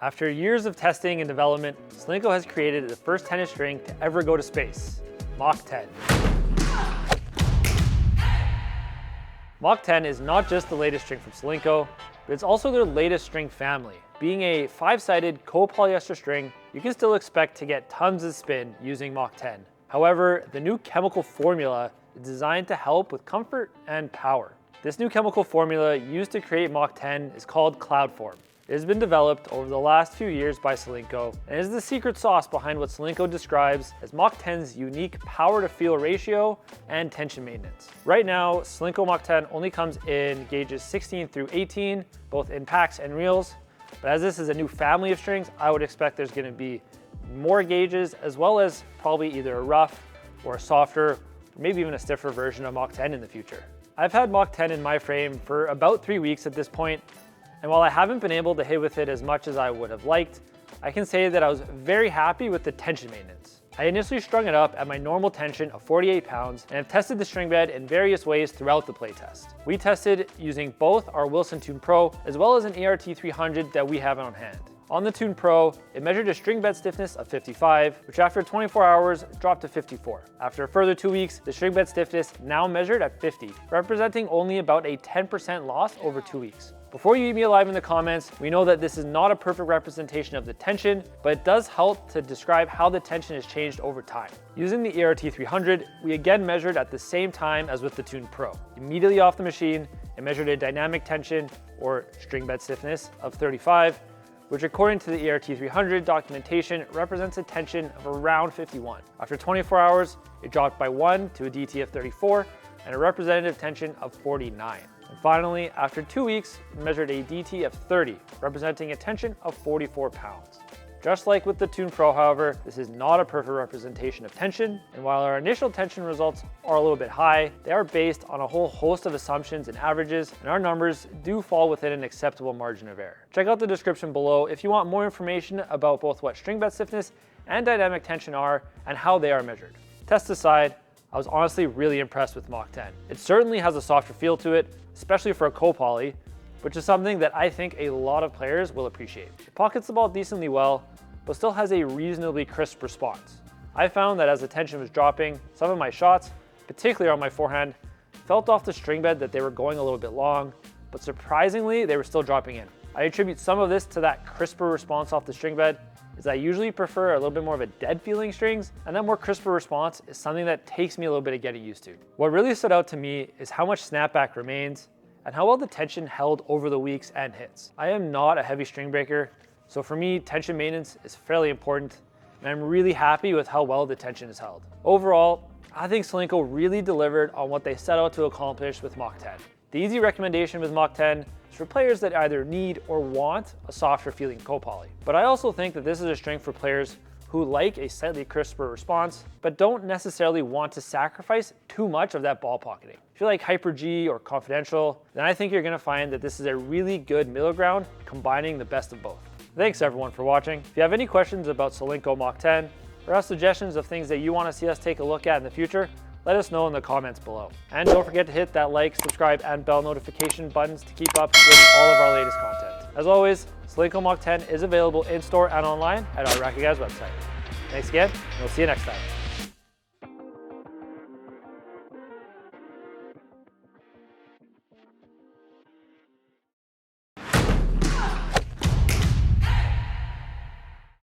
After years of testing and development, Solinco has created the first tennis string to ever go to space, Mach-10. Mach-10 is not just the latest string from Solinco, but it's also their latest string family. Being a 5-sided copolyester string, you can still expect to get tons of spin using Mach-10. However, the new chemical formula is designed to help with comfort and power. This new chemical formula used to create Mach-10 is called CloudFORM. It has been developed over the last few years by Solinco and is the secret sauce behind what Solinco describes as Mach-10's unique power-to-feel ratio and tension maintenance. Right now, Solinco Mach-10 only comes in gauges 16 through 18, both in packs and reels. But as this is a new family of strings, I would expect there's going to be more gauges, as well as probably either a rough or a softer, or maybe even a stiffer version of Mach-10 in the future. I've had Mach-10 in my frame for about 3 weeks at this point. And while I haven't been able to hit with it as much as I would have liked, I can say that I was very happy with the tension maintenance. I initially strung it up at my normal tension of 48 pounds and have tested the string bed in various ways throughout the playtest. We tested using both our Wilson Tune Pro as well as an ERT 300 that we have on hand. On the Tune Pro, it measured a string bed stiffness of 55, which after 24 hours dropped to 54. After a further 2 weeks, the string bed stiffness now measured at 50, representing only about a 10% loss over 2 weeks. Before you eat me alive in the comments, we know that this is not a perfect representation of the tension, but it does help to describe how the tension has changed over time. Using the ERT 300, we again measured at the same time as with the Tune Pro. Immediately off the machine, it measured a dynamic tension, or string bed stiffness, of 35, which according to the ERT 300 documentation represents a tension of around 51. After 24 hours, it dropped by 1 to a DT of 34 and a representative tension of 49. And finally, after 2 weeks, it measured a DT of 30, representing a tension of 44 pounds. Just like with the Tune Pro, however, this is not a perfect representation of tension, and while our initial tension results are a little bit high, they are based on a whole host of assumptions and averages, and our numbers do fall within an acceptable margin of error. Check out the description below if you want more information about both what string bed stiffness and dynamic tension are and how they are measured. Test aside, I was honestly really impressed with Mach-10. It certainly has a softer feel to it, especially for a copoly, which is something that I think a lot of players will appreciate. It pockets the ball decently well, but still has a reasonably crisp response. I found that as the tension was dropping, some of my shots, particularly on my forehand, felt off the string bed that they were going a little bit long, but surprisingly, they were still dropping in. I attribute some of this to that crisper response off the string bed, as I usually prefer a little bit more of a dead feeling strings, and that more crisper response is something that takes me a little bit of getting used to. What really stood out to me is how much snapback remains and how well the tension held over the weeks and hits. I am not a heavy string breaker, so for me, tension maintenance is fairly important, and I'm really happy with how well the tension is held. Overall, I think Solinco really delivered on what they set out to accomplish with Mach-10. The easy recommendation with Mach-10 is for players that either need or want a softer feeling copoly. But I also think that this is a string for players who like a slightly crisper response, but don't necessarily want to sacrifice too much of that ball pocketing. If you like Hyper G or Confidential, then I think you're gonna find that this is a really good middle ground, combining the best of both. Thanks everyone for watching. If you have any questions about Solinco Mach-10, or have suggestions of things that you wanna see us take a look at in the future, let us know in the comments below. And don't forget to hit that like, subscribe, and bell notification buttons to keep up with all of our latest content. As always, Solinco Mach-10 is available in-store and online at our RacquetGuys website. Thanks again, and we'll see you next time.